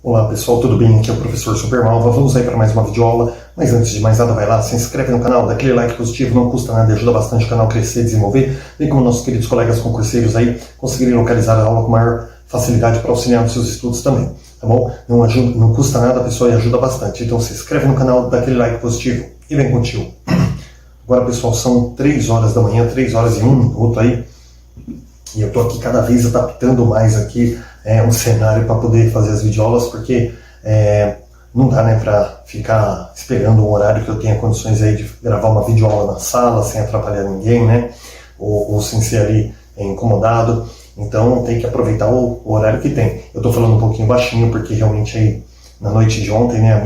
Olá pessoal, tudo bem? Aqui é o professor Supermalva. Vamos aí para mais uma videoaula, mas antes de mais nada vai lá, se inscreve no canal, dá aquele like positivo, não custa nada, ajuda bastante o canal a crescer e desenvolver, bem como nossos queridos colegas concurseiros aí conseguirem localizar a aula com maior facilidade para auxiliar nos seus estudos também, tá bom? Não custa nada, pessoal, e ajuda bastante. Então se inscreve no canal, dá aquele like positivo e vem contigo. Agora pessoal, são 3 horas da manhã, 3 horas e 1 minuto aí, e eu estou aqui cada vez adaptando mais aqui um cenário para poder fazer as videoaulas, porque não dá, né, para ficar esperando um horário que eu tenha condições aí de gravar uma videoaula na sala, sem atrapalhar ninguém, né, ou sem ser ali incomodado. Então tem que aproveitar o horário que tem. Eu estou falando um pouquinho baixinho, porque realmente aí na noite de ontem, né, a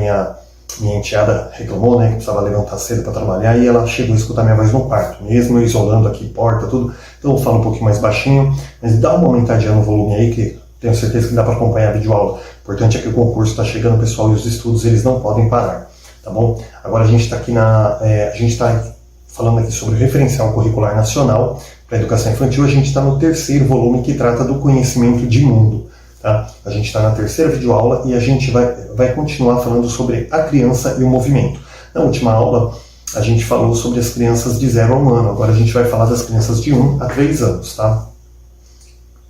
minha enteada reclamou, né, que precisava levantar cedo para trabalhar, e ela chegou a escutar minha voz no quarto, mesmo eu isolando aqui porta, tudo. Então eu falo um pouquinho mais baixinho, mas dá uma aumentadinha no volume aí, que tenho certeza que dá para acompanhar a videoaula. O importante é que o concurso está chegando, pessoal, e os estudos eles não podem parar, tá bom? Agora a gente está aqui a gente está falando aqui sobre o referencial curricular nacional para a educação infantil. A gente está no 3º volume, que trata do conhecimento de mundo. Tá? A gente está na 3ª videoaula e a gente vai continuar falando sobre a criança e o movimento. Na última aula, a gente falou sobre as crianças de 0 a 1 ano. Agora a gente vai falar das crianças de 1 a 3 anos. Tá?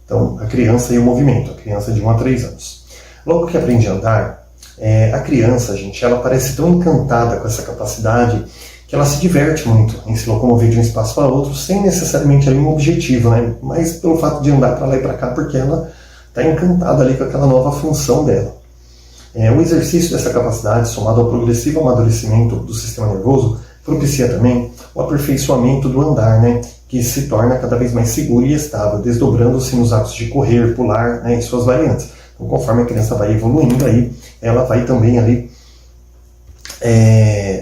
Então, a criança e o movimento. A criança de 1 a 3 anos. Logo que aprende a andar, a criança, gente, ela parece tão encantada com essa capacidade que ela se diverte muito em se locomover de um espaço para outro, sem necessariamente ali um objetivo, né? Mas pelo fato de andar para lá e para cá, porque ela está encantada ali com aquela nova função dela. O exercício dessa capacidade, somado ao progressivo amadurecimento do sistema nervoso, propicia também o aperfeiçoamento do andar, né, que se torna cada vez mais seguro e estável, desdobrando-se nos atos de correr, pular, né, e suas variantes. Então, conforme a criança vai evoluindo, aí, ela vai também ali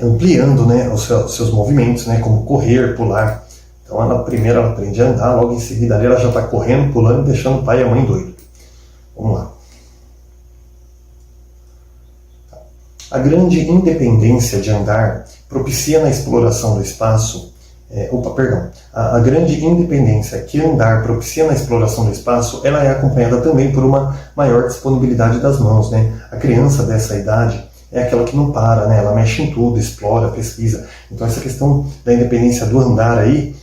ampliando, né, os seus movimentos, né, como correr, pular. Então, primeiro ela aprende a andar, logo em seguida ali ela já está correndo, pulando, deixando o pai e a mãe doido. Vamos lá. A grande independência de andar propicia na exploração do espaço. A grande independência que andar propicia na exploração do espaço, ela é acompanhada também por uma maior disponibilidade das mãos, né? A criança dessa idade é aquela que não para, né? Ela mexe em tudo, explora, pesquisa. Então essa questão da independência do andar aí,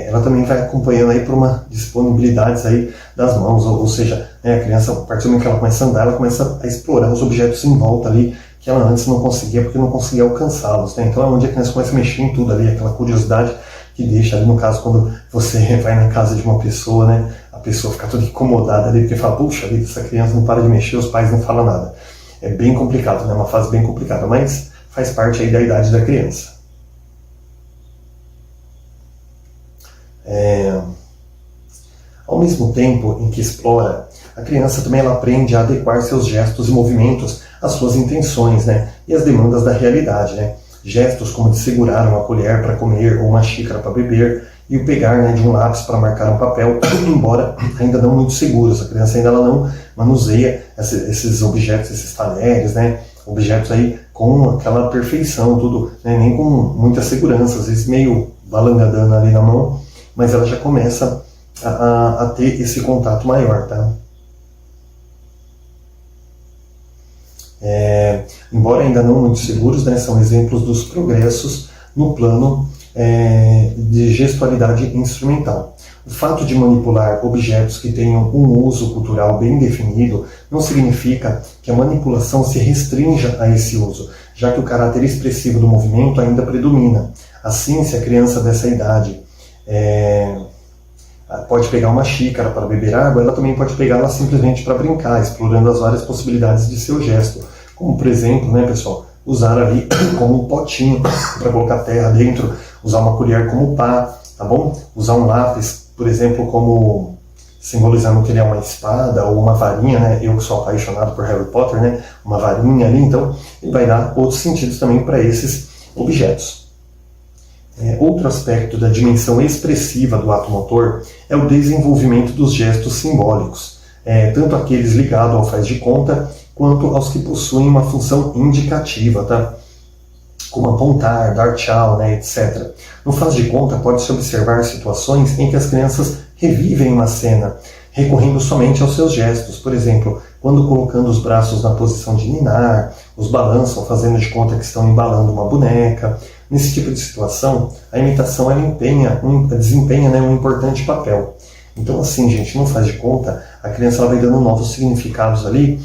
ela também vai acompanhando aí por uma disponibilidade aí das mãos, ou seja, né, a criança, a partir do momento que ela começa a andar, ela começa a explorar os objetos em volta ali, que ela antes não conseguia, porque não conseguia alcançá-los, né? Então é onde a criança começa a mexer em tudo ali, aquela curiosidade que deixa ali, no caso, quando você vai na casa de uma pessoa, né, a pessoa fica toda incomodada ali, porque fala, puxa vida, essa criança não para de mexer, os pais não falam nada. É bem complicado, né? Uma fase bem complicada, mas faz parte aí da idade da criança. Ao mesmo tempo em que explora, a criança também ela aprende a adequar seus gestos e movimentos às suas intenções, né, e às demandas da realidade, né. Gestos como de segurar uma colher para comer ou uma xícara para beber e o pegar, né, de um lápis para marcar um papel, embora ainda não muito seguros. A criança ainda ela não manuseia esses objetos, esses talheres, né, objetos aí com aquela perfeição, tudo, né, nem com muita segurança, às vezes meio balangadana ali na mão, mas ela já começa a ter esse contato maior, tá? Embora ainda não muito seguros, né, são exemplos dos progressos no plano de gestualidade instrumental. O fato de manipular objetos que tenham um uso cultural bem definido não significa que a manipulação se restrinja a esse uso, já que o caráter expressivo do movimento ainda predomina. Assim, se a criança dessa idade pode pegar uma xícara para beber água, ela também pode pegá-la simplesmente para brincar, explorando as várias possibilidades de seu gesto. Como, por exemplo, né, pessoal, usar ali como um potinho para colocar terra dentro, usar uma colher como pá, tá bom? Usar um lápis, por exemplo, como simbolizando que ele é uma espada ou uma varinha, né? Eu que sou apaixonado por Harry Potter, né? Uma varinha ali, então ele vai dar outros sentidos também para esses objetos. Outro aspecto da dimensão expressiva do ato motor é o desenvolvimento dos gestos simbólicos, tanto aqueles ligados ao faz de conta, quanto aos que possuem uma função indicativa, tá? Como apontar, dar tchau, né, etc. No faz de conta, pode-se observar situações em que as crianças revivem uma cena, recorrendo somente aos seus gestos. Por exemplo, quando colocando os braços na posição de ninar, os balançam fazendo de conta que estão embalando uma boneca. Nesse tipo de situação, a imitação ela desempenha, né, um importante papel. Então assim, gente, não faz de conta, a criança ela vai dando novos significados ali,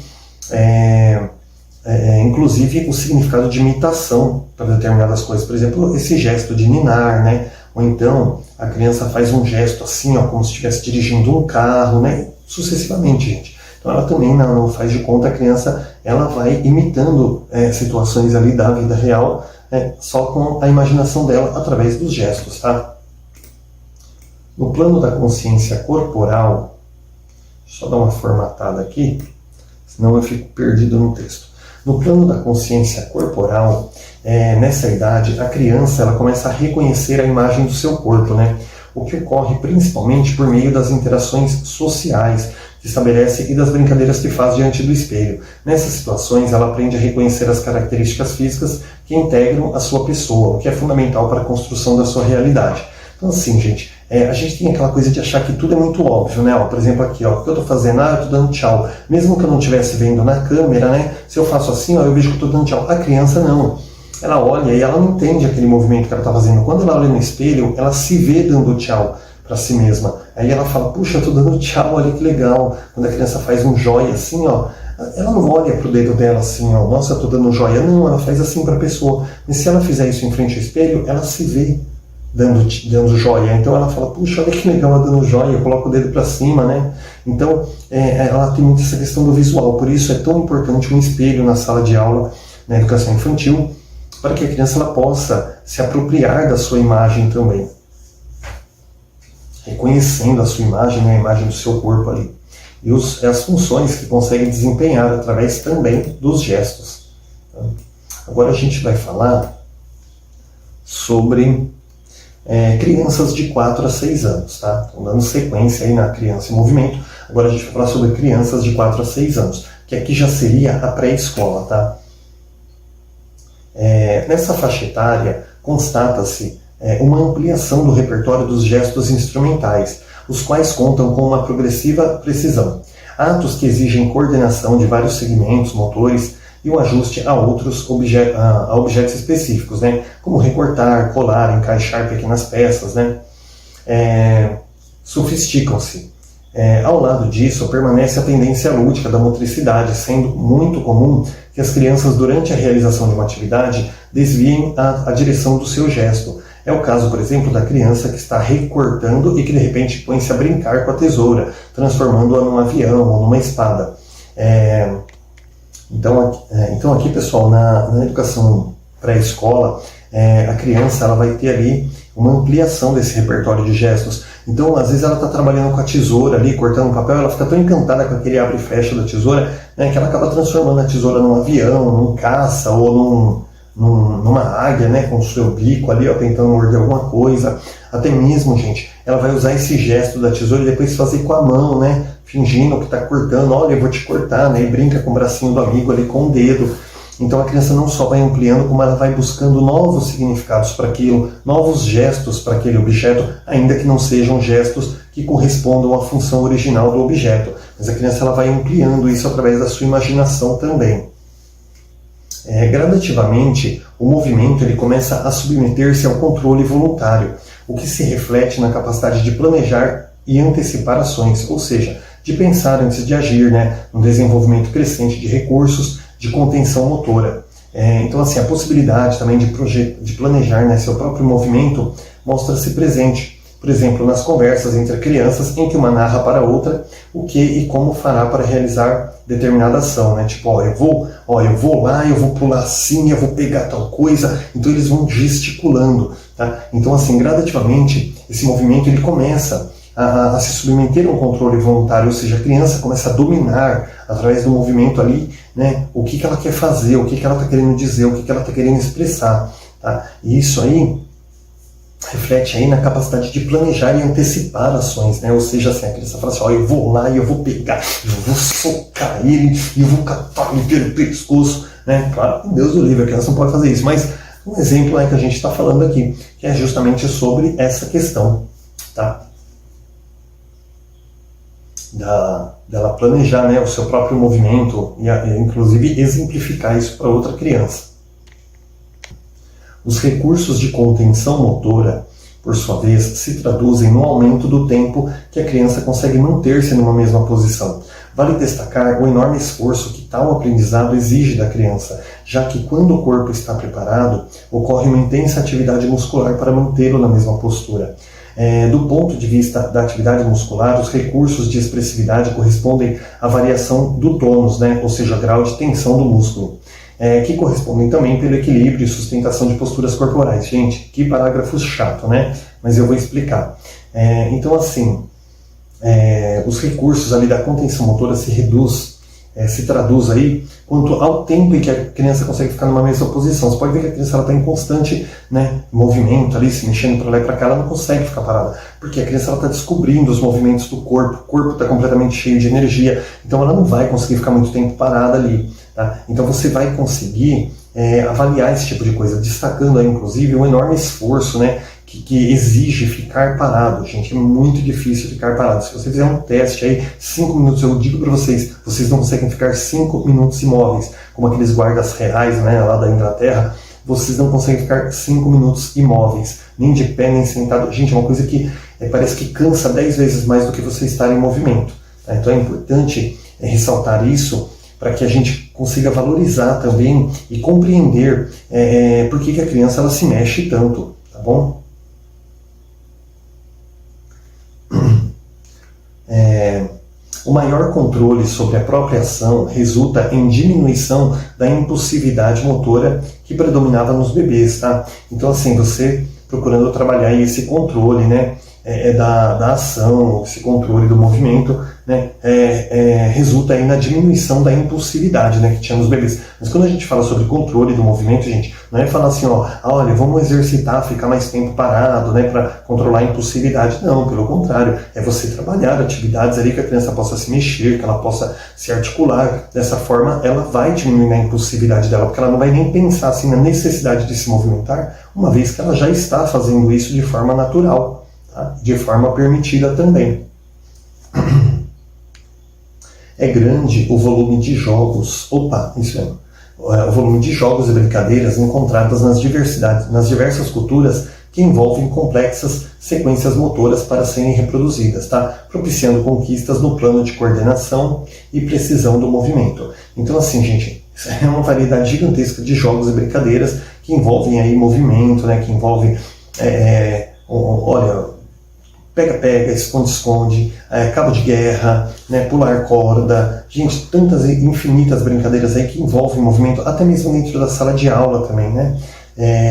inclusive o significado de imitação para determinadas coisas. Por exemplo, esse gesto de ninar, né? Ou então a criança faz um gesto assim, ó, como se estivesse dirigindo um carro, né? Sucessivamente, gente. Então ela também não faz de conta, a criança ela vai imitando situações ali da vida real, só com a imaginação dela através dos gestos, tá? No plano da consciência corporal, deixa eu só dar uma formatada aqui, senão eu fico perdido no texto. No plano da consciência corporal, nessa idade, a criança ela começa a reconhecer a imagem do seu corpo, né? O que ocorre principalmente por meio das interações sociais que estabelece e das brincadeiras que faz diante do espelho. Nessas situações, ela aprende a reconhecer as características físicas que integram a sua pessoa, o que é fundamental para a construção da sua realidade. Então assim, gente, a gente tem aquela coisa de achar que tudo é muito óbvio, né? Ó, por exemplo, aqui, ó, o que eu estou fazendo? Eu estou dando tchau. Mesmo que eu não estivesse vendo na câmera, né? Se eu faço assim, ó, eu vejo que eu estou dando tchau. A criança não. Ela olha e ela não entende aquele movimento que ela está fazendo. Quando ela olha no espelho, ela se vê dando tchau para si mesma. Aí ela fala, puxa, eu estou dando tchau, olha que legal. Quando a criança faz um joia assim, ó, ela não olha para o dedo dela assim, ó, nossa, eu estou dando joia. Não, ela faz assim para a pessoa. E se ela fizer isso em frente ao espelho, ela se vê dando joia. Então ela fala, puxa, olha que legal ela dando joia, coloca o dedo para cima, né? Então ela tem muito essa questão do visual. Por isso é tão importante um espelho na sala de aula, na educação infantil, para que a criança ela possa se apropriar da sua imagem também, reconhecendo a sua imagem, né, a imagem do seu corpo ali, e as funções que consegue desempenhar através também dos gestos. Agora a gente vai falar sobre crianças de 4 a 6 anos, tá? Então, dando sequência aí na criança em movimento, agora a gente vai falar sobre crianças de 4 a 6 anos, que aqui já seria a pré-escola, tá? Nessa faixa etária, constata-se uma ampliação do repertório dos gestos instrumentais, os quais contam com uma progressiva precisão. Atos que exigem coordenação de vários segmentos motores e o ajuste a outros objetos específicos, né? Como recortar, colar, encaixar pequenas peças, né? Sofisticam-se. Ao lado disso, permanece a tendência lúdica da motricidade, sendo muito comum que as crianças, durante a realização de uma atividade, desviem a direção do seu gesto. É o caso, por exemplo, da criança que está recortando e que de repente põe-se a brincar com a tesoura, transformando-a num avião ou numa espada. Então aqui, pessoal, na educação pré-escola, a criança ela vai ter ali uma ampliação desse repertório de gestos. Então, às vezes ela está trabalhando com a tesoura ali, cortando papel, ela fica tão encantada com aquele abre e fecha da tesoura, né, que ela acaba transformando a tesoura num avião, num caça ou numa águia, né, com o seu bico ali, ó, tentando morder alguma coisa. Até mesmo, gente, ela vai usar esse gesto da tesoura e depois fazer com a mão, né, fingindo que está cortando, olha, eu vou te cortar, né, e brinca com o bracinho do amigo ali com o dedo. Então a criança não só vai ampliando, como ela vai buscando novos significados para aquilo, novos gestos para aquele objeto, ainda que não sejam gestos que correspondam à função original do objeto. Mas a criança ela vai ampliando isso através da sua imaginação também. Gradativamente, o movimento ele começa a submeter-se ao controle voluntário, o que se reflete na capacidade de planejar e antecipar ações, ou seja, de pensar antes de agir, né, no desenvolvimento crescente de recursos de contenção motora. Então, assim, a possibilidade também de planejar, né, seu próprio movimento mostra-se presente. Por exemplo, nas conversas entre crianças, em que uma narra para a outra o que e como fará para realizar determinada ação, né? Tipo, eu vou lá, eu vou pular assim, eu vou pegar tal coisa. Então eles vão gesticulando, tá? Então, assim, gradativamente, esse movimento ele começa a se submeter a um controle voluntário, ou seja, a criança começa a dominar através do movimento ali, né, o que ela quer fazer, o que ela está querendo dizer, o que ela está querendo expressar, tá? E isso aí reflete aí na capacidade de planejar e antecipar ações, né? Ou seja, assim, a criança fala assim, eu vou lá e eu vou pegar, eu vou socar ele e eu vou catar ele pelo pescoço, né? Claro, Deus o livre, a criança não pode fazer isso, mas um exemplo que a gente está falando aqui, que é justamente sobre essa questão, tá? dela planejar, né, o seu próprio movimento e inclusive exemplificar isso para outra criança. Os recursos de contenção motora, por sua vez, se traduzem no aumento do tempo que a criança consegue manter-se numa mesma posição. Vale destacar o enorme esforço que tal aprendizado exige da criança, já que quando o corpo está preparado, ocorre uma intensa atividade muscular para mantê-lo na mesma postura. Do ponto de vista da atividade muscular, os recursos de expressividade correspondem à variação do tônus, né, ou seja, grau de tensão do músculo, que correspondem também pelo equilíbrio e sustentação de posturas corporais. Gente, que parágrafo chato, né? Mas eu vou explicar. Então, assim, os recursos ali da contenção motora se traduz aí quanto ao tempo em que a criança consegue ficar numa mesma posição. Você pode ver que a criança está em constante, né, movimento ali, se mexendo para lá e para cá, ela não consegue ficar parada, porque a criança está descobrindo os movimentos do corpo, o corpo está completamente cheio de energia, então ela não vai conseguir ficar muito tempo parada ali. Tá? Então você vai conseguir avaliar esse tipo de coisa, destacando aí, inclusive, um enorme esforço, né, que exige ficar parado. Gente, é muito difícil ficar parado. Se você fizer um teste aí, 5 minutos, eu digo para vocês, vocês não conseguem ficar 5 minutos imóveis, como aqueles guardas reais, né, lá da Inglaterra, vocês não conseguem ficar 5 minutos imóveis, nem de pé, nem sentado. Gente, é uma coisa que parece que cansa 10 vezes mais do que você estar em movimento. Tá? Então é importante ressaltar isso, para que a gente consiga valorizar também e compreender por que a criança ela se mexe tanto, tá bom? O maior controle sobre a própria ação resulta em diminuição da impulsividade motora que predominava nos bebês, tá? Então, assim, você procurando trabalhar esse controle, né, da ação, esse controle do movimento, né, resulta aí na diminuição da impulsividade, né, que tinha nos bebês. Mas quando a gente fala sobre controle do movimento, gente, não é falar assim, olha, vamos exercitar, ficar mais tempo parado, né, para controlar a impulsividade. Não, pelo contrário, é você trabalhar atividades ali que a criança possa se mexer, que ela possa se articular. Dessa forma, ela vai diminuir a impulsividade dela, porque ela não vai nem pensar assim na necessidade de se movimentar, uma vez que ela já está fazendo isso de forma natural, tá? De forma permitida também. É grande o volume de jogos, o volume de jogos e brincadeiras encontradas nas diversas culturas que envolvem complexas sequências motoras para serem reproduzidas, tá? Propiciando conquistas no plano de coordenação e precisão do movimento. Então, assim, gente, é uma variedade gigantesca de jogos e brincadeiras que envolvem aí movimento, né? Que envolve, pega-pega, esconde-esconde, cabo de guerra, né, pular corda, gente, tantas e infinitas brincadeiras aí que envolvem movimento, até mesmo dentro da sala de aula também, né?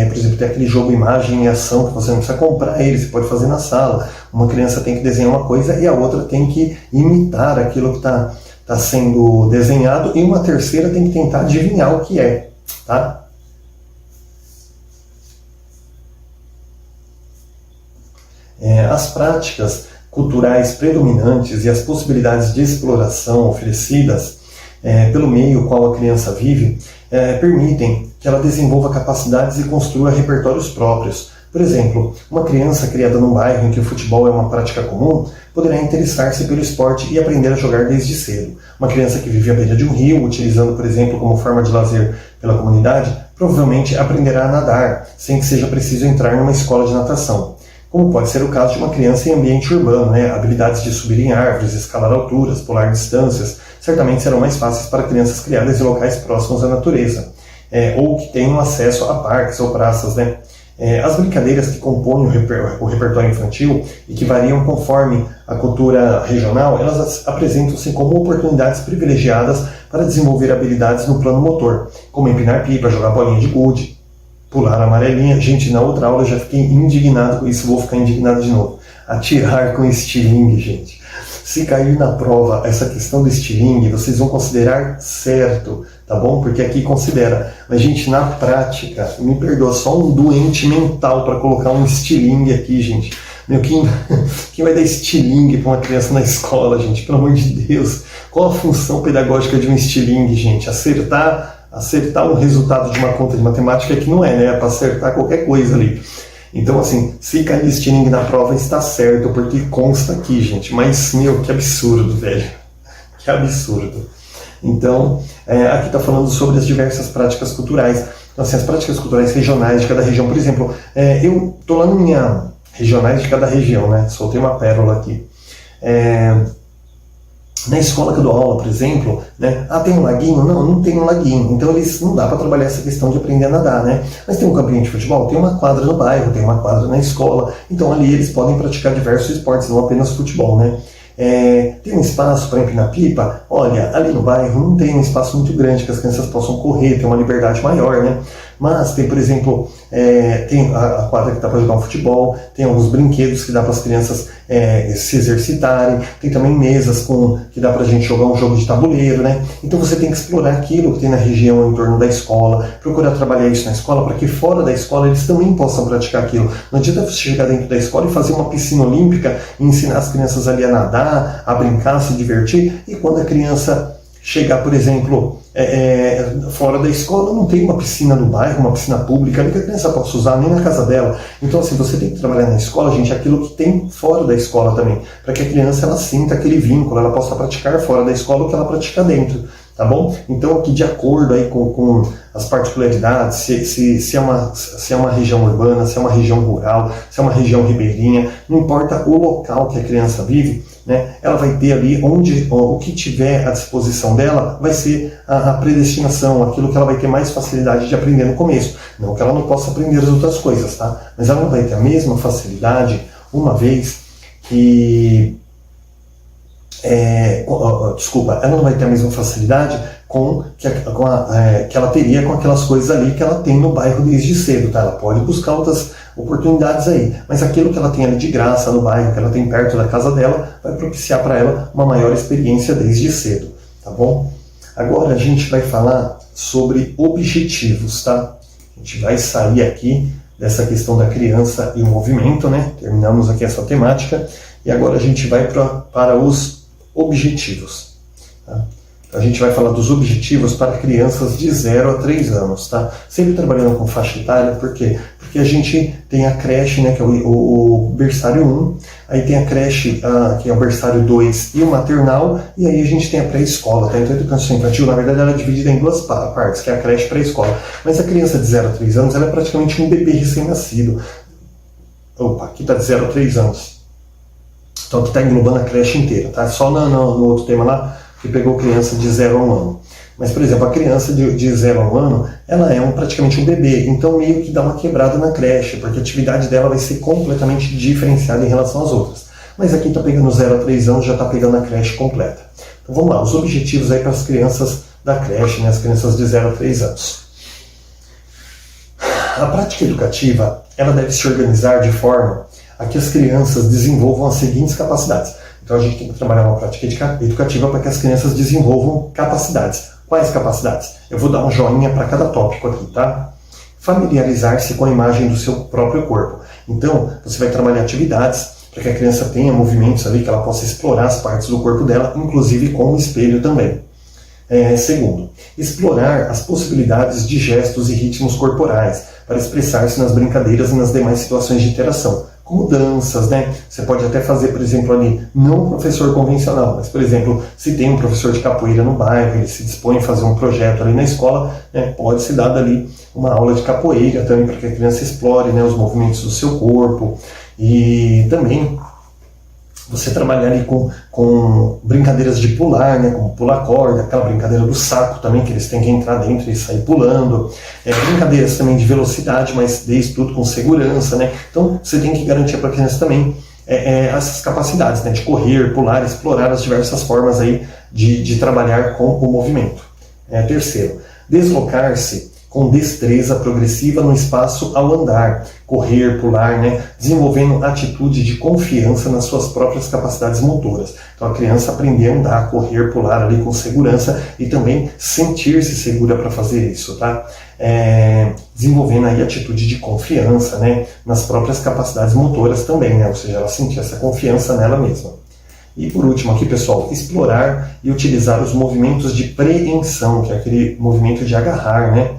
Por exemplo, tem aquele jogo imagem e ação que você não precisa comprar ele, você pode fazer na sala. Uma criança tem que desenhar uma coisa e a outra tem que imitar aquilo que está sendo desenhado, e uma terceira tem que tentar adivinhar o que é, tá? As práticas culturais predominantes e as possibilidades de exploração oferecidas pelo meio ao qual a criança vive permitem que ela desenvolva capacidades e construa repertórios próprios. Por exemplo, uma criança criada num bairro em que o futebol é uma prática comum poderá interessar-se pelo esporte e aprender a jogar desde cedo. Uma criança que vive à beira de um rio, utilizando, por exemplo, como forma de lazer pela comunidade, provavelmente aprenderá a nadar, sem que seja preciso entrar numa escola de natação. Como pode ser o caso de uma criança em ambiente urbano, né? Habilidades de subir em árvores, escalar alturas, pular distâncias, certamente serão mais fáceis para crianças criadas em locais próximos à natureza, ou que tenham acesso a parques ou praças, né? As brincadeiras que compõem o repertório infantil e que variam conforme a cultura regional, elas apresentam-se como oportunidades privilegiadas para desenvolver habilidades no plano motor, como empinar pipa, jogar bolinha de gude, pular amarelinha. Gente, na outra aula eu já fiquei indignado com isso, vou ficar indignado de novo. Atirar com estilingue, gente. Se cair na prova essa questão do estilingue, vocês vão considerar certo, tá bom? Porque aqui considera. Mas, gente, na prática, me perdoa, só um doente mental para colocar um estilingue aqui, gente. Meu, quem vai dar estilingue para uma criança na escola, gente? Pelo amor de Deus. Qual a função pedagógica de um estilingue, gente? Acertar um resultado de uma conta de matemática que não é, né? É para acertar qualquer coisa ali. Então, assim, se cair listening na prova está certo, porque consta aqui, gente. Mas, meu, que absurdo, velho. Que absurdo. Então, aqui está falando sobre as diversas práticas culturais. Então, assim, as práticas culturais regionais de cada região. Por exemplo, eu estou lá na minha regionais de cada região, né? Soltei uma pérola aqui. Na escola que eu dou aula, por exemplo, né? Tem um laguinho? Não tem um laguinho. Então não dá para trabalhar essa questão de aprender a nadar, né? Mas tem um campinho de futebol, tem uma quadra no bairro, tem uma quadra na escola. Então ali eles podem praticar diversos esportes, não apenas futebol, né? Tem um espaço para empinar pipa? Olha, ali no bairro não tem um espaço muito grande que as crianças possam correr, tem uma liberdade maior, né? Mas tem, por exemplo, tem a quadra que dá para jogar um futebol, tem alguns brinquedos que dá para as crianças se exercitarem, tem também mesas que dá para a gente jogar um jogo de tabuleiro, né? Então você tem que explorar aquilo que tem na região em torno da escola, procurar trabalhar isso na escola para que fora da escola eles também possam praticar aquilo. Não adianta você chegar dentro da escola e fazer uma piscina olímpica e ensinar as crianças ali a nadar, a brincar, a se divertir, e quando a criança chegar, por exemplo, fora da escola, não tem uma piscina no bairro, uma piscina pública, nem que a criança possa usar, nem na casa dela. Então, assim, você tem que trabalhar na escola, gente, aquilo que tem fora da escola também, para que a criança ela sinta aquele vínculo, ela possa praticar fora da escola o que ela pratica dentro, tá bom? Então, aqui de acordo aí com as particularidades, se é uma região urbana, se é uma região rural, se é uma região ribeirinha, não importa o local que a criança vive, né, ela vai ter ali o que tiver à disposição dela vai ser a predestinação, aquilo que ela vai ter mais facilidade de aprender no começo. Não que ela não possa aprender as outras coisas, tá? Mas ela não vai ter a mesma facilidade uma vez que... ela não vai ter a mesma facilidade que ela teria com aquelas coisas ali que ela tem no bairro desde cedo, tá? Ela pode buscar outras oportunidades aí, mas aquilo que ela tem ali de graça no bairro, que ela tem perto da casa dela, vai propiciar para ela uma maior experiência desde cedo, tá bom? Agora a gente vai falar sobre objetivos, tá? A gente vai sair aqui dessa questão da criança e o movimento, né? Terminamos aqui essa temática e agora a gente vai para os objetivos, tá? A gente vai falar dos objetivos para crianças de 0 a 3 anos, tá? Sempre trabalhando com faixa etária, por quê? Porque a gente tem a creche, né, que é o berçário 1, aí tem a creche, que é o berçário 2 e o maternal, e aí a gente tem a pré-escola, tá? Então a educação infantil, na verdade, ela é dividida em duas partes, que é a creche e pré-escola. Mas a criança de 0 a 3 anos, ela é praticamente um bebê recém-nascido. Opa, aqui está de 0 a 3 anos. Então aqui está englobando a creche inteira, tá? Só no outro tema lá, que pegou criança de 0 a 1 ano. Mas, por exemplo, a criança de 0 a 1 ano, ela é praticamente um bebê, então meio que dá uma quebrada na creche, porque a atividade dela vai ser completamente diferenciada em relação às outras. Mas aqui está pegando 0 a 3 anos, já está pegando a creche completa. Então vamos lá, os objetivos aí para as crianças da creche, né, as crianças de 0 a 3 anos. A prática educativa, ela deve se organizar de forma a que as crianças desenvolvam as seguintes capacidades. Então a gente tem que trabalhar uma prática educativa para que as crianças desenvolvam capacidades. Quais capacidades? Eu vou dar um joinha para cada tópico aqui, tá? Familiarizar-se com a imagem do seu próprio corpo. Então, você vai trabalhar atividades para que a criança tenha movimentos ali, que ela possa explorar as partes do corpo dela, inclusive com o espelho também. Segundo, explorar as possibilidades de gestos e ritmos corporais para expressar-se nas brincadeiras e nas demais situações de interação, como danças, né? Você pode até fazer, por exemplo, ali, não um professor convencional, mas, por exemplo, se tem um professor de capoeira no bairro, ele se dispõe a fazer um projeto ali na escola, né? Pode ser dada ali uma aula de capoeira também para que a criança explore, né, os movimentos do seu corpo. E também você trabalhar ali com brincadeiras de pular, né, como pular corda, aquela brincadeira do saco também, que eles têm que entrar dentro e sair pulando. Brincadeiras também de velocidade, mas desde tudo com segurança, né? Então você tem que garantir para a criança também essas capacidades, né, de correr, pular, explorar as diversas formas aí de trabalhar com o movimento. Terceiro, deslocar-se com destreza progressiva no espaço ao andar, correr, pular, né? Desenvolvendo atitude de confiança nas suas próprias capacidades motoras. Então a criança aprender a andar, correr, pular ali com segurança e também sentir-se segura para fazer isso, tá? Desenvolvendo aí atitude de confiança, né, nas próprias capacidades motoras também, né? Ou seja, ela sentir essa confiança nela mesma. E por último aqui, pessoal, explorar e utilizar os movimentos de preensão, que é aquele movimento de agarrar, né?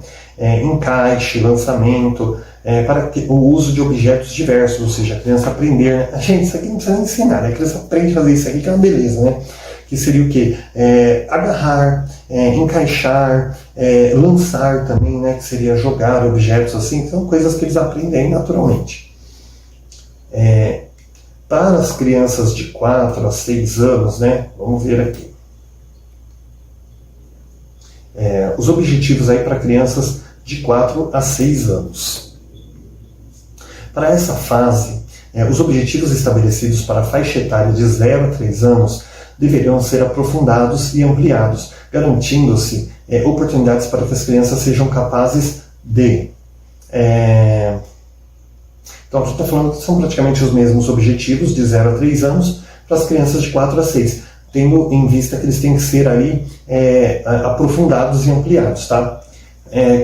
Encaixe, lançamento, para o uso de objetos diversos, ou seja, a criança aprender, né? Gente, isso aqui não precisa nem ensinar, né? A criança aprende a fazer isso aqui, que é uma beleza, né? Que seria o quê? Agarrar, encaixar, lançar também, né? Que seria jogar objetos assim, são coisas que eles aprendem naturalmente. Para as crianças de 4 a 6 anos, né? Vamos ver aqui. Os objetivos aí para crianças de 4 a 6 anos. Para essa fase, os objetivos estabelecidos para a faixa etária de 0 a 3 anos deverão ser aprofundados e ampliados, garantindo-se oportunidades para que as crianças sejam capazes de... Então, aqui está falando que são praticamente os mesmos objetivos de 0 a 3 anos para as crianças de 4 a 6, tendo em vista que eles têm que ser aí aprofundados e ampliados, tá?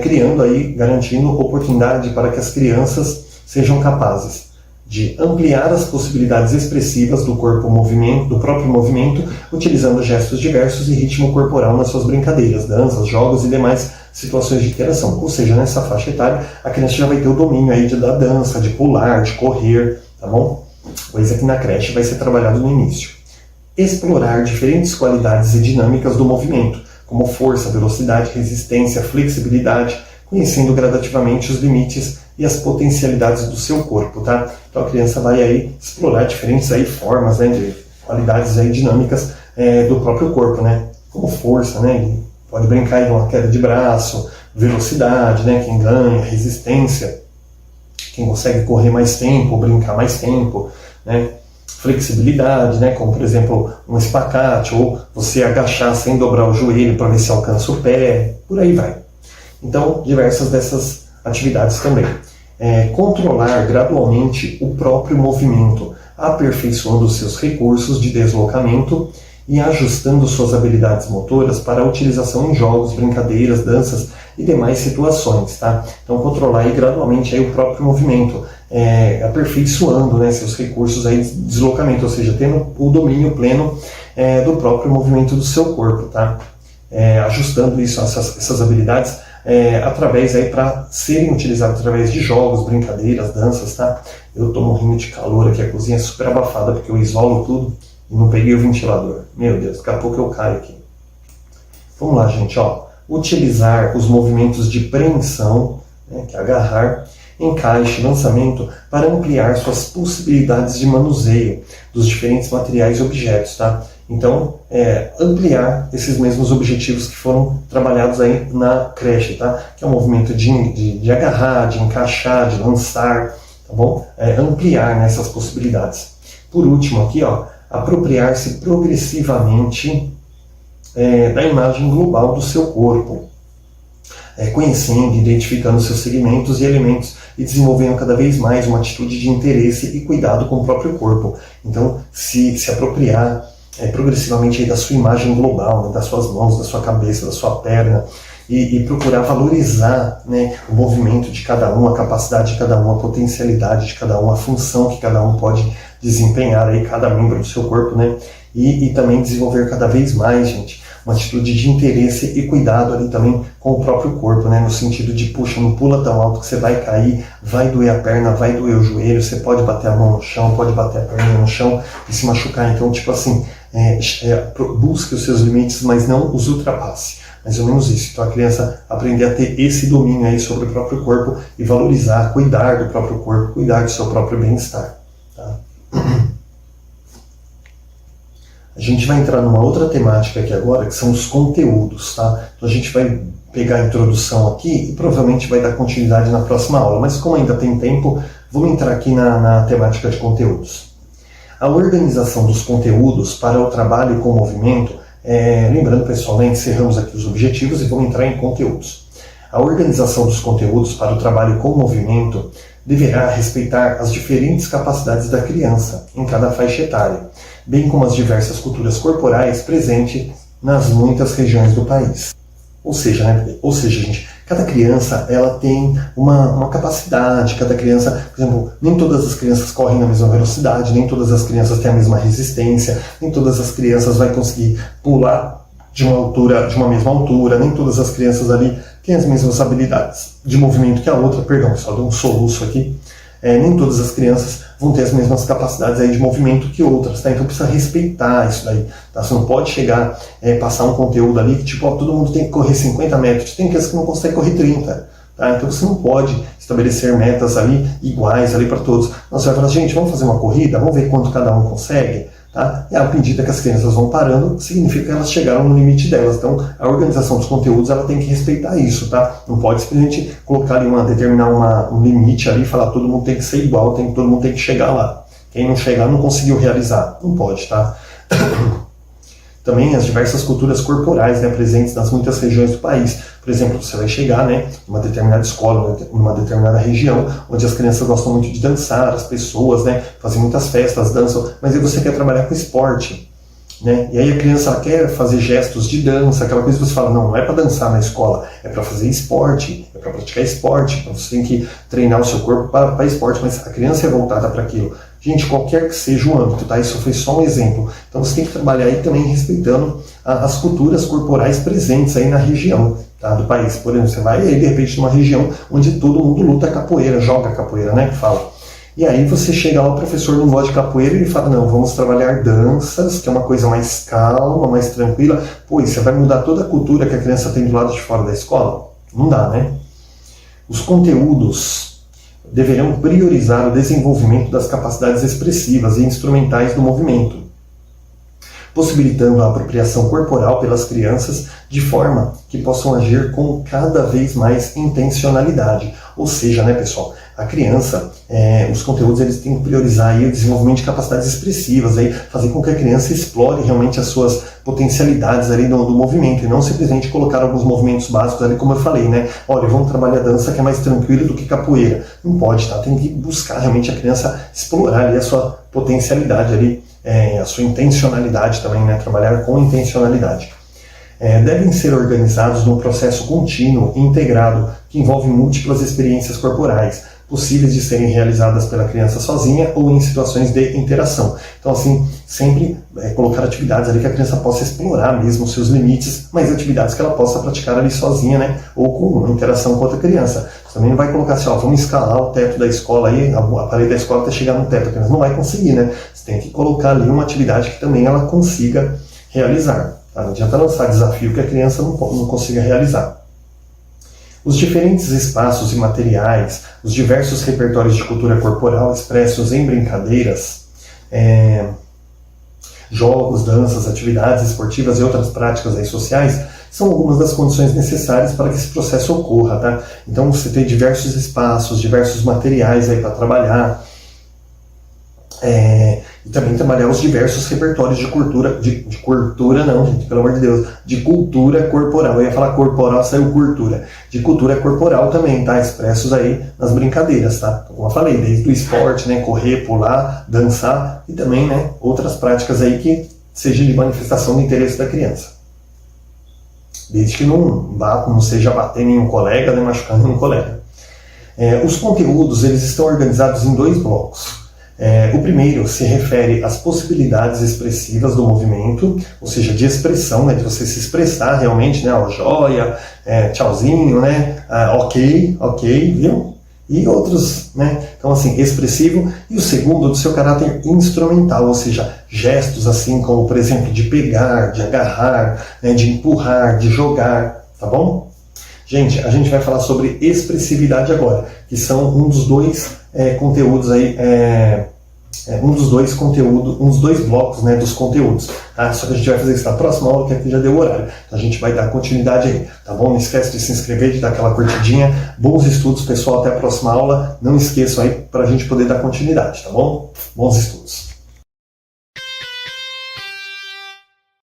Criando aí, garantindo oportunidade para que as crianças sejam capazes de ampliar as possibilidades expressivas do corpo movimento, do próprio movimento, utilizando gestos diversos e ritmo corporal nas suas brincadeiras, danças, jogos e demais situações de interação. Ou seja, nessa faixa etária, a criança já vai ter o domínio aí da dança, de pular, de correr, tá bom? Coisa que na creche vai ser trabalhado no início. Explorar diferentes qualidades e dinâmicas do movimento, como força, velocidade, resistência, flexibilidade, conhecendo gradativamente os limites e as potencialidades do seu corpo, tá? Então a criança vai aí explorar diferentes aí formas, né, de qualidades aí dinâmicas do próprio corpo, né? Como força, né? Ele pode brincar aí de uma queda de braço, velocidade, né? Quem ganha, resistência, quem consegue correr mais tempo, brincar mais tempo, né? Flexibilidade, né? Como por exemplo um espacate, ou você agachar sem dobrar o joelho para ver se alcança o pé, por aí vai. Então, diversas dessas atividades também. Controlar gradualmente o próprio movimento, aperfeiçoando os seus recursos de deslocamento e ajustando suas habilidades motoras para a utilização em jogos, brincadeiras, danças e demais situações, tá? Então, controlar aí gradualmente aí o próprio movimento, aperfeiçoando, né, seus recursos aí de deslocamento, ou seja, tendo o domínio pleno do próprio movimento do seu corpo, tá? Ajustando isso, essas habilidades através aí para serem utilizadas através de jogos, brincadeiras, danças, tá? Eu tô morrendo de calor aqui, a cozinha é super abafada porque eu isolo tudo e não peguei o ventilador. Meu Deus, daqui a pouco eu caio aqui. Vamos lá, gente, ó. Utilizar os movimentos de preensão, né, que é agarrar, encaixe, lançamento, para ampliar suas possibilidades de manuseio dos diferentes materiais e objetos, tá? Então, ampliar esses mesmos objetivos que foram trabalhados aí na creche, tá? Que é o movimento de agarrar, de encaixar, de lançar, tá bom? Ampliar nessas possibilidades. Por último aqui, ó, apropriar-se progressivamente da imagem global do seu corpo, conhecendo, identificando seus segmentos e elementos e desenvolvendo cada vez mais uma atitude de interesse e cuidado com o próprio corpo. Então, se apropriar progressivamente aí da sua imagem global, né, das suas mãos, da sua cabeça, da sua perna, e procurar valorizar, né, o movimento de cada um, a capacidade de cada um, a potencialidade de cada um, a função que cada um pode desempenhar aí, cada membro do seu corpo, né, e também desenvolver cada vez mais, gente, uma atitude de interesse e cuidado ali também com o próprio corpo, né, no sentido de, puxa, não pula tão alto que você vai cair, vai doer a perna, vai doer o joelho, você pode bater a mão no chão, pode bater a perna no chão e se machucar. Então, tipo assim, busque os seus limites, mas não os ultrapasse. Mais ou menos isso. Então a criança aprender a ter esse domínio aí sobre o próprio corpo e valorizar, cuidar do próprio corpo, cuidar do seu próprio bem-estar. Tá? A gente vai entrar numa outra temática aqui agora, que são os conteúdos, tá? Então a gente vai pegar a introdução aqui e provavelmente vai dar continuidade na próxima aula, mas como ainda tem tempo, vamos entrar aqui na temática de conteúdos. A organização dos conteúdos para o trabalho com movimento, lembrando pessoal, né, encerramos aqui os objetivos e vamos entrar em conteúdos. A organização dos conteúdos para o trabalho com movimento deverá respeitar as diferentes capacidades da criança em cada faixa etária, bem como as diversas culturas corporais presentes nas muitas regiões do país. Ou seja, gente, cada criança ela tem uma capacidade, cada criança, por exemplo, nem todas as crianças correm na mesma velocidade, nem todas as crianças têm a mesma resistência, nem todas as crianças vão conseguir pular de uma mesma altura, nem todas as crianças ali tem as mesmas habilidades de movimento que a outra, perdão, só deu um soluço aqui, nem todas as crianças vão ter as mesmas capacidades aí de movimento que outras, tá? Então precisa respeitar isso daí, tá? Você não pode chegar, passar um conteúdo ali que tipo, todo mundo tem que correr 50 metros, tem crianças que não conseguem correr 30, tá? Então você não pode estabelecer metas ali iguais ali para todos. Não, você vai falar, gente, vamos fazer uma corrida, vamos ver quanto cada um consegue, tá? E à medida que as crianças vão parando, significa que elas chegaram no limite delas. Então a organização dos conteúdos ela tem que respeitar isso, tá? Não pode simplesmente colocar ali determinar um limite ali e falar todo mundo tem que ser igual, todo mundo tem que chegar lá. Quem não chegar não conseguiu realizar. Não pode, tá? Também as diversas culturas corporais, né, presentes nas muitas regiões do país. Por exemplo, você vai chegar, né, numa determinada escola, numa determinada região, onde as crianças gostam muito de dançar, as pessoas, né, fazem muitas festas, dançam, mas aí você quer trabalhar com esporte, né, e aí a criança ela quer fazer gestos de dança, aquela coisa que você fala, não é para dançar na escola, é para fazer esporte, é para praticar esporte, você tem que treinar o seu corpo para esporte, mas a criança é voltada para aquilo. Gente, qualquer que seja o âmbito, tá? Isso foi só um exemplo. Então você tem que trabalhar aí também respeitando as culturas corporais presentes aí na região, tá, do país. Por exemplo, você vai aí de repente numa região onde todo mundo luta capoeira, joga capoeira, né, que fala. E aí você chega lá, o professor não gosta de capoeira e ele fala, não, vamos trabalhar danças, que é uma coisa mais calma, mais tranquila. Pô, e você vai mudar toda a cultura que a criança tem do lado de fora da escola? Não dá, né? Os conteúdos deverão priorizar o desenvolvimento das capacidades expressivas e instrumentais do movimento, possibilitando a apropriação corporal pelas crianças de forma que possam agir com cada vez mais intencionalidade. Ou seja, né, pessoal, a criança, os conteúdos eles têm que priorizar aí o desenvolvimento de capacidades expressivas, aí, fazer com que a criança explore realmente as suas potencialidades ali do movimento, e não simplesmente colocar alguns movimentos básicos ali, como eu falei, né? Olha, vamos trabalhar dança que é mais tranquila do que capoeira. Não pode, tá? Tem que buscar realmente a criança explorar ali a sua potencialidade ali, a sua intencionalidade também, né? Trabalhar com intencionalidade. Devem ser organizados num processo contínuo e integrado que envolve múltiplas experiências corporais, possíveis de serem realizadas pela criança sozinha ou em situações de interação. Então, assim, sempre colocar atividades ali que a criança possa explorar mesmo os seus limites, mas atividades que ela possa praticar ali sozinha, né, ou com uma interação com outra criança. Você também não vai colocar assim, ó, vamos escalar o teto da escola aí, a parede da escola até chegar no teto, a criança não vai conseguir, né? Você tem que colocar ali uma atividade que também ela consiga realizar. Tá? Não adianta lançar desafio que a criança não consiga realizar. Os diferentes espaços e materiais, os diversos repertórios de cultura corporal expressos em brincadeiras, jogos, danças, atividades esportivas e outras práticas aí sociais, são algumas das condições necessárias para que esse processo ocorra, tá? Então você tem diversos espaços, diversos materiais aí para trabalhar, e também trabalhar os diversos repertórios de cultura, de cultura não, gente, pelo amor de Deus, de cultura corporal. Eu ia falar corporal, saiu cultura. De cultura corporal também, tá? Expressos aí nas brincadeiras, tá? Como eu falei, desde o esporte, né? Correr, pular, dançar e também, né? Outras práticas aí que sejam de manifestação do interesse da criança. Desde que não seja bater nenhum colega, nem machucar nenhum colega. Os conteúdos, eles estão organizados em 2 blocos. O primeiro se refere às possibilidades expressivas do movimento, ou seja, de expressão, né, de você se expressar realmente, né, ó, joia, tchauzinho, né, ok, viu? E outros, né, então assim, expressivo. E o segundo, do seu caráter instrumental, ou seja, gestos assim como, por exemplo, de pegar, de agarrar, né, de empurrar, de jogar, tá bom? Gente, a gente vai falar sobre expressividade agora, que são um dos 2 conteúdos aí, um dos 2 blocos, né, dos conteúdos, tá? Só que a gente vai fazer isso na próxima aula, que aqui já deu o horário. Então a gente vai dar continuidade aí, tá bom? Não esquece de se inscrever, de dar aquela curtidinha. Bons estudos, pessoal, até a próxima aula. Não esqueçam aí para a gente poder dar continuidade, tá bom? Bons estudos.